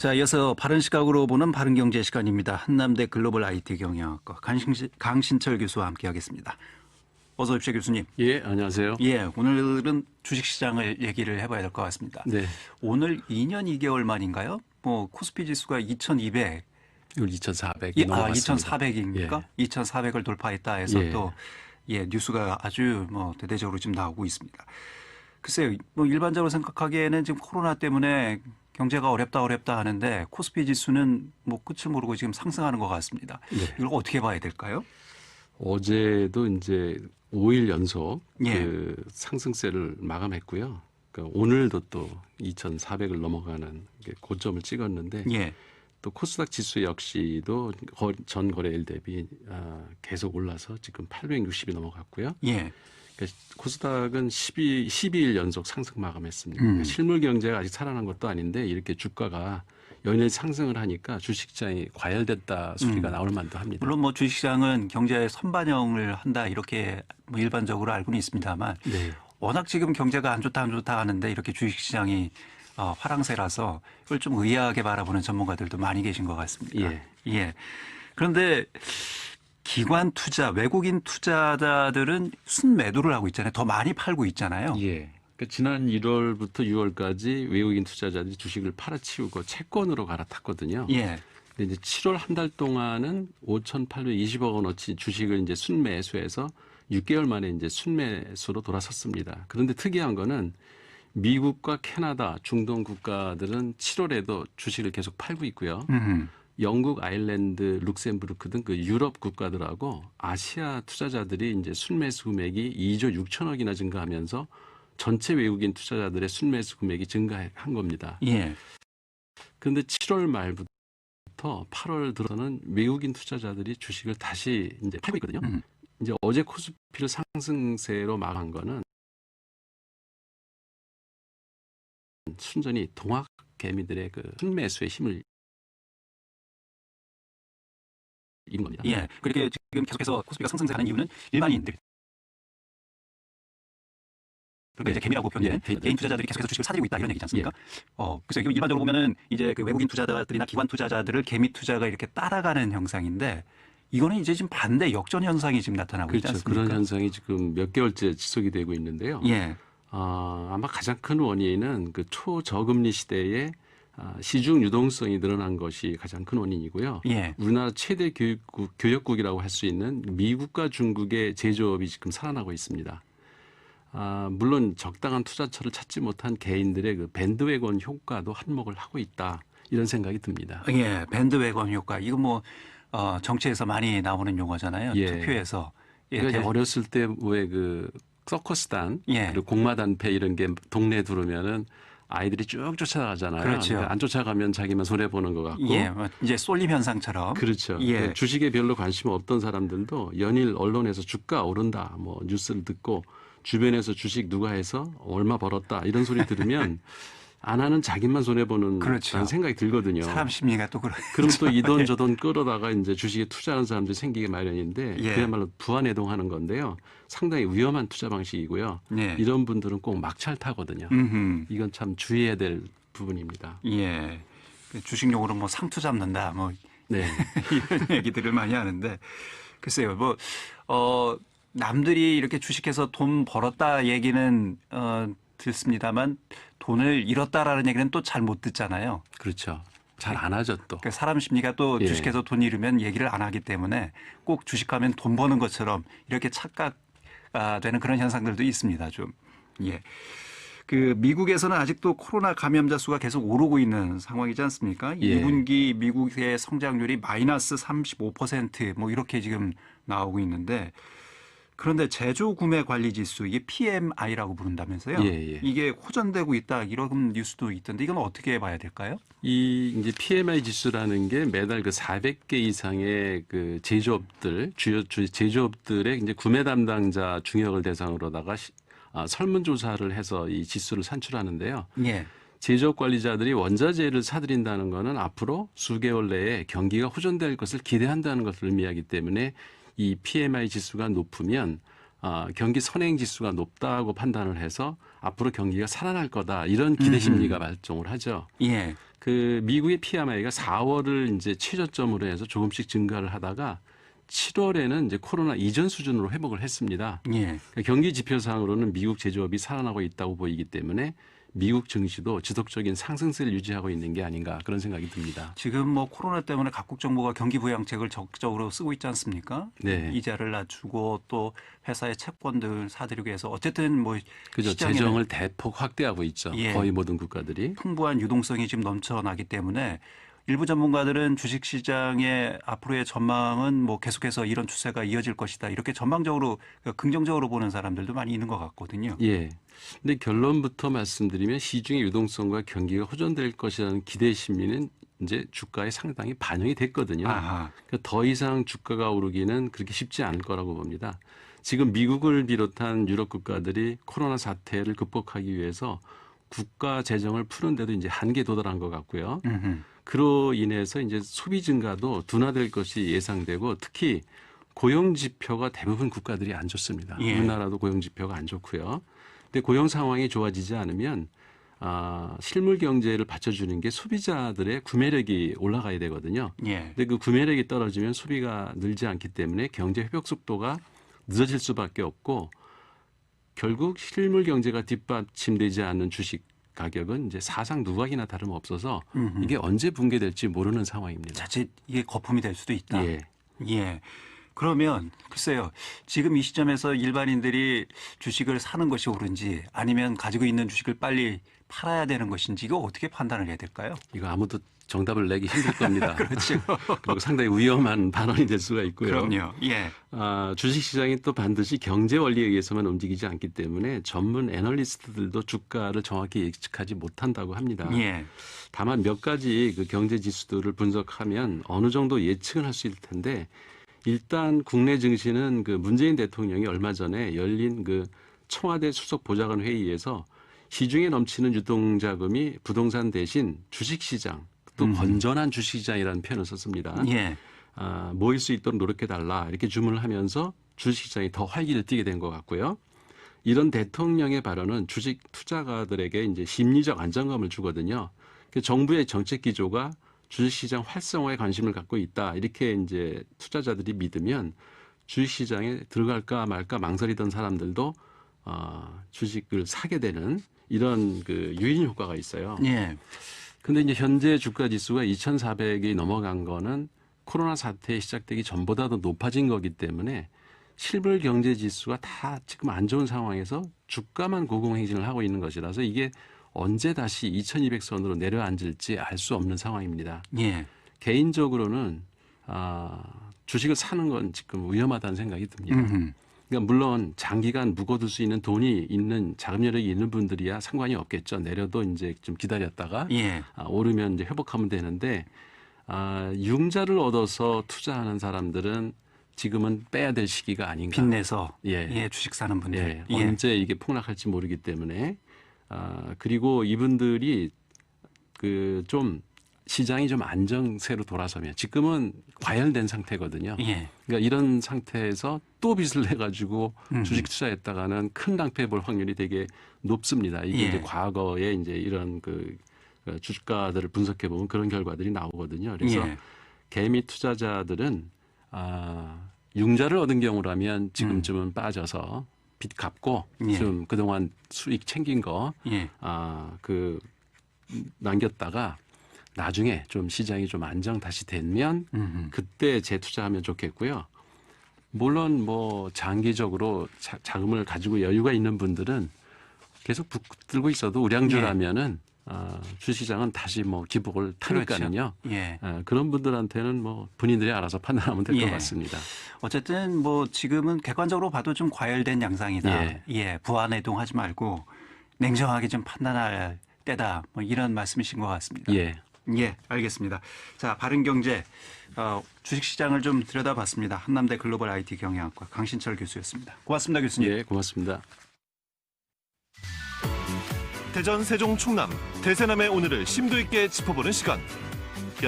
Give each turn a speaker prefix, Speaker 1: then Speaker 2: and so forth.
Speaker 1: 자, 이어서 바른 시각으로 보는 바른 경제 시간입니다. 한남대 글로벌 IT 경영학과 강신철 교수와 함께하겠습니다. 어서 오십시오, 교수님.
Speaker 2: 예, 안녕하세요.
Speaker 1: 예, 오늘은 주식시장을 얘기를 해봐야 될 것 같습니다.
Speaker 2: 네.
Speaker 1: 오늘 2년 2개월 만인가요? 코스피 지수가 2,200.
Speaker 2: 2,400이 넘어갔습니다.
Speaker 1: 2,400입니까? 예. 2,400을 돌파했다 해서
Speaker 2: 예.
Speaker 1: 또 뉴스가 아주 대대적으로 지금 나오고 있습니다. 글쎄요, 일반적으로 생각하기에는 지금 코로나 때문에 경제가 어렵다 하는데 코스피 지수는 끝을 모르고 지금 상승하는 것 같습니다.
Speaker 2: 네.
Speaker 1: 이걸 어떻게 봐야 될까요?
Speaker 2: 어제도 이제 5일 연속
Speaker 1: 예.
Speaker 2: 그 상승세를 마감했고요. 그러니까 오늘도 또 2,400을 넘어가는 고점을 찍었는데
Speaker 1: 예.
Speaker 2: 또 코스닥 지수 역시도 전 거래일 대비 계속 올라서 지금 860이 넘어갔고요.
Speaker 1: 예.
Speaker 2: 그러니까 코스닥은 12일 연속 상승 마감했습니다. 그러니까 실물 경제가 아직 살아난 것도 아닌데 이렇게 주가가 연일 상승을 하니까 주식시장이 과열됐다 소리가 나올 만도 합니다.
Speaker 1: 물론 주식시장은 경제에 선반영을 한다 이렇게 일반적으로 알고는 있습니다만
Speaker 2: 네.
Speaker 1: 워낙 지금 경제가 안 좋다 하는데 이렇게 주식시장이 화랑세라서 이걸 좀 의아하게 바라보는 전문가들도 많이 계신 것 같습니다.
Speaker 2: 예.
Speaker 1: 예. 그런데 기관 투자, 외국인 투자자들은 순매도를 하고 있잖아요. 더 많이 팔고 있잖아요.
Speaker 2: 예. 그러니까 지난 1월부터 6월까지 외국인 투자자들이 주식을 팔아치우고 채권으로 갈아탔거든요.
Speaker 1: 예.
Speaker 2: 근데 이제 7월 한 달 동안은 5,820억 원어치 주식을 이제 순매수해서 6개월 만에 이제 순매수로 돌아섰습니다. 그런데 특이한 거는 미국과 캐나다, 중동 국가들은 7월에도 주식을 계속 팔고 있고요. 영국, 아일랜드, 룩셈부르크 등 그 유럽 국가들하고 아시아 투자자들이 이제 순매수 금액이 2조 6천억이나 증가하면서 전체 외국인 투자자들의 순매수 금액이 증가한 겁니다.
Speaker 1: 예.
Speaker 2: 그런데 7월 말부터 8월 들어서는 외국인 투자자들이 주식을 다시 이제 팔고 있거든요. 이제 어제 코스피를 상승세로 마감한 거는 순전히 동학 개미들의 그 순매수의 힘을 입은 겁니다.
Speaker 1: 예. 그렇게 지금 계속해서 코스피가 상승하는 이유는 일반인들. 그러니까 이제 개미라고 표현된 개인 투자자들이 계속해서 주식을 사들이고 있다 이런 얘기지 않습니까? 그래서 일반적으로 보면은 이제 그 외국인 투자자들이나 기관 투자자들을 개미 투자가 이렇게 따라가는 형상인데 이거는 이제 지금 반대 역전 현상이 지금 나타나고 있지 않습니까?
Speaker 2: 그런 현상이 지금 몇 개월째 지속이 되고 있는데요.
Speaker 1: 예.
Speaker 2: 아마 가장 큰 원인은 그 초저금리 시대에 시중 유동성이 늘어난 것이 가장 큰 원인이고요.
Speaker 1: 예.
Speaker 2: 우리나라 최대 교역국이라고 할 수 있는 미국과 중국의 제조업이 지금 살아나고 있습니다. 물론 적당한 투자처를 찾지 못한 개인들의 그 밴드웨건 효과도 한몫을 하고 있다. 이런 생각이 듭니다.
Speaker 1: 예, 밴드웨건 효과. 이거 정치에서 많이 나오는 용어잖아요.
Speaker 2: 예.
Speaker 1: 투표에서. 예,
Speaker 2: 그러니까 어렸을 때 왜 그 서커스단,
Speaker 1: 예.
Speaker 2: 그리고 공마단패 이런 게 동네에 들어오면은 아이들이 쭉 쫓아가잖아요.
Speaker 1: 그렇죠.
Speaker 2: 그러니까 안 쫓아가면 자기만 손해 보는 것 같고.
Speaker 1: 예, 이제 쏠림 현상처럼.
Speaker 2: 그렇죠.
Speaker 1: 예.
Speaker 2: 주식에 별로 관심 없던 사람들도 연일 언론에서 주가 오른다, 뉴스를 듣고 주변에서 주식 누가 해서 얼마 벌었다 이런 소리 들으면 안 하는 자기만 손해 보는
Speaker 1: 그렇죠.
Speaker 2: 생각이 들거든요.
Speaker 1: 사람 심리가 또 그렇죠.
Speaker 2: 그럼 또 이 돈 저 돈 끌어다가 이제 주식에 투자하는 사람들이 생기게 마련인데
Speaker 1: 예.
Speaker 2: 그야말로 부안해동하는 건데요. 상당히 위험한 투자 방식이고요.
Speaker 1: 예.
Speaker 2: 이런 분들은 꼭 막차를 타거든요. 이건 참 주의해야 될 부분입니다.
Speaker 1: 예. 주식 용어로 상투 잡는다
Speaker 2: 네.
Speaker 1: 이런 얘기들을 많이 하는데 글쎄요. 남들이 이렇게 주식해서 돈 벌었다 얘기는 듣습니다만 돈을 잃었다라는 얘기는 또 잘 못 듣잖아요.
Speaker 2: 그렇죠. 잘 안 하죠 또.
Speaker 1: 그러니까 사람 심리가 또
Speaker 2: 예.
Speaker 1: 주식해서 돈 잃으면 얘기를 안 하기 때문에 꼭 주식하면 돈 버는 것처럼 이렇게 착각되는 그런 현상들도 있습니다. 좀. 예. 그 미국에서는 아직도 코로나 감염자 수가 계속 오르고 있는 상황이지 않습니까?
Speaker 2: 예.
Speaker 1: 2분기 미국의 성장률이 마이너스 35% 이렇게 지금 나오고 있는데 그런데 제조 구매 관리 지수 이게 PMI라고 부른다면서요?
Speaker 2: 예.
Speaker 1: 이게 호전되고 있다 이런 뉴스도 있던데 이건 어떻게 봐야 될까요?
Speaker 2: 이 이제 PMI 지수라는 게 매달 그 400개 이상의 그 제조업들 주요 제조업들의 이제 구매 담당자 중역을 대상으로다가 설문조사를 해서 이 지수를 산출하는데요.
Speaker 1: 예.
Speaker 2: 제조업 관리자들이 원자재를 사들인다는 것은 앞으로 수개월 내에 경기가 호전될 것을 기대한다는 것을 의미하기 때문에 이 PMI 지수가 높으면 경기 선행 지수가 높다고 판단을 해서 앞으로 경기가 살아날 거다 이런 기대 심리가 발동을 하죠.
Speaker 1: 예.
Speaker 2: 그 미국의 PMI가 4월을 이제 최저점으로 해서 조금씩 증가를 하다가 7월에는 이제 코로나 이전 수준으로 회복을 했습니다.
Speaker 1: 예.
Speaker 2: 그러니까 경기 지표상으로는 미국 제조업이 살아나고 있다고 보이기 때문에 미국 증시도 지속적인 상승세를 유지하고 있는 게 아닌가 그런 생각이 듭니다.
Speaker 1: 지금 뭐 코로나 때문에 각국 정부가 경기 부양책을 적극적으로 쓰고 있지 않습니까?
Speaker 2: 네.
Speaker 1: 이자를 낮추고 또 회사의 채권들 사들이기 위해서 어쨌든 뭐
Speaker 2: 그죠.
Speaker 1: 시장에는
Speaker 2: 재정을 대폭 확대하고 있죠.
Speaker 1: 예.
Speaker 2: 거의 모든 국가들이.
Speaker 1: 풍부한 유동성이 지금 넘쳐나기 때문에 일부 전문가들은 주식시장의 앞으로의 전망은 뭐 계속해서 이런 추세가 이어질 것이다. 이렇게 전망적으로 긍정적으로 보는 사람들도 많이 있는 것 같거든요.
Speaker 2: 예. 근데 결론부터 말씀드리면 시중의 유동성과 경기가 호전될 것이라는 기대 심리는 이제 주가에 상당히 반영이 됐거든요.
Speaker 1: 아하.
Speaker 2: 그러니까 더 이상 주가가 오르기는 그렇게 쉽지 않을 거라고 봅니다. 지금 미국을 비롯한 유럽 국가들이 코로나 사태를 극복하기 위해서 국가 재정을 푸는데도 이제 한계에 도달한 것 같고요.
Speaker 1: 음흠.
Speaker 2: 그로 인해서 이제 소비 증가도 둔화될 것이 예상되고 특히 고용 지표가 대부분 국가들이 안 좋습니다.
Speaker 1: 예.
Speaker 2: 우리나라도 고용 지표가 안 좋고요. 근데 고용 상황이 좋아지지 않으면 실물 경제를 받쳐주는 게 소비자들의 구매력이 올라가야 되거든요.
Speaker 1: 예.
Speaker 2: 근데 그 구매력이 떨어지면 소비가 늘지 않기 때문에 경제 회복 속도가 늦어질 수밖에 없고 결국 실물 경제가 뒷받침되지 않는 주식 가격은 이제 사상 누각이나 다름없어서 이게 언제 붕괴될지 모르는 상황입니다.
Speaker 1: 자칫 이게 거품이 될 수도 있다.
Speaker 2: 예.
Speaker 1: 예. 그러면 글쎄요. 지금 이 시점에서 일반인들이 주식을 사는 것이 옳은지 아니면 가지고 있는 주식을 빨리 팔아야 되는 것인지 이거 어떻게 판단을 해야 될까요?
Speaker 2: 이거 아무도 정답을 내기 힘들 겁니다.
Speaker 1: 그렇죠.
Speaker 2: 그리고 상당히 위험한 발언이 될 수가 있고요.
Speaker 1: 그럼요. 예.
Speaker 2: 주식시장이 또 반드시 경제 원리에 의해서만 움직이지 않기 때문에 전문 애널리스트들도 주가를 정확히 예측하지 못한다고 합니다.
Speaker 1: 예.
Speaker 2: 다만 몇 가지 그 경제 지수들을 분석하면 어느 정도 예측은 할 수 있을 텐데 일단 국내 증시는 그 문재인 대통령이 얼마 전에 열린 그 청와대 수석 보좌관 회의에서 시중에 넘치는 유동자금이 부동산 대신 주식시장 또 건전한 주식시장이라는 표현을 썼습니다.
Speaker 1: 예.
Speaker 2: 모일 수 있도록 노력해달라 이렇게 주문을 하면서 주식시장이 더 활기를 띠게 된 것 같고요. 이런 대통령의 발언은 주식 투자가들에게 이제 심리적 안정감을 주거든요. 정부의 정책 기조가 주식시장 활성화에 관심을 갖고 있다 이렇게 이제 투자자들이 믿으면 주식시장에 들어갈까 말까 망설이던 사람들도 주식을 사게 되는 이런 그 유인 효과가 있어요.
Speaker 1: 예.
Speaker 2: 근데 이제 현재 주가 지수가 2,400이 넘어간 거는 코로나 사태 시작되기 전보다 더 높아진 거기 때문에 실물 경제 지수가 다 지금 안 좋은 상황에서 주가만 고공행진을 하고 있는 것이라서 이게 언제 다시 2,200선으로 내려앉을지 알 수 없는 상황입니다.
Speaker 1: 예.
Speaker 2: 개인적으로는 주식을 사는 건 지금 위험하다는 생각이 듭니다.
Speaker 1: 음흠.
Speaker 2: 그러니까 물론 장기간 묵어둘 수 있는 돈이 있는 자금 여력이 있는 분들이야 상관이 없겠죠. 내려도 이제 좀 기다렸다가
Speaker 1: 예.
Speaker 2: 오르면 이제 회복하면 되는데 융자를 얻어서 투자하는 사람들은 지금은 빼야 될 시기가 아닌가.
Speaker 1: 빚내서
Speaker 2: 예.
Speaker 1: 예, 주식 사는 분들.
Speaker 2: 예. 언제 이게 폭락할지 모르기 때문에 그리고 이분들이 그 좀 시장이 좀 안정세로 돌아서면 지금은 과열된 상태거든요.
Speaker 1: 예.
Speaker 2: 그러니까 이런 상태에서 또 빚을 내 가지고 주식 투자했다가는 큰 낭패 볼 확률이 되게 높습니다. 이게
Speaker 1: 예.
Speaker 2: 이제 과거에 이제 이런 그 주가들을 분석해 보면 그런 결과들이 나오거든요. 그래서
Speaker 1: 예.
Speaker 2: 개미 투자자들은 융자를 얻은 경우라면 지금쯤은 빠져서 빚 갚고
Speaker 1: 예.
Speaker 2: 좀 그동안 수익 챙긴 거
Speaker 1: 예.
Speaker 2: 그 남겼다가 나중에 좀 시장이 좀 안정 다시 되면 그때 재투자하면 좋겠고요. 물론 뭐 장기적으로 자금을 가지고 여유가 있는 분들은 계속 붙들고 있어도 우량주라면은 주시장은 다시 뭐 기복을 타니까는요.
Speaker 1: 그렇죠. 예.
Speaker 2: 그런 분들한테는 뭐 본인들이 알아서 판단하면 될 것
Speaker 1: 예.
Speaker 2: 같습니다.
Speaker 1: 어쨌든 뭐 지금은 객관적으로 봐도 좀 과열된 양상이다.
Speaker 2: 예.
Speaker 1: 예. 부안해동하지 말고 냉정하게 좀 판단할 때다. 뭐 이런 말씀이신 것 같습니다.
Speaker 2: 예.
Speaker 1: 예, 알겠습니다. 자, 바른경제 주식시장을 좀 들여다봤습니다. 한남대 글로벌 IT 경영학과 강신철 교수였습니다. 고맙습니다, 교수님.
Speaker 2: 예, 고맙습니다.
Speaker 3: 대전, 세종, 충남, 대세남의 오늘을 심도 있게 짚어보는 시간.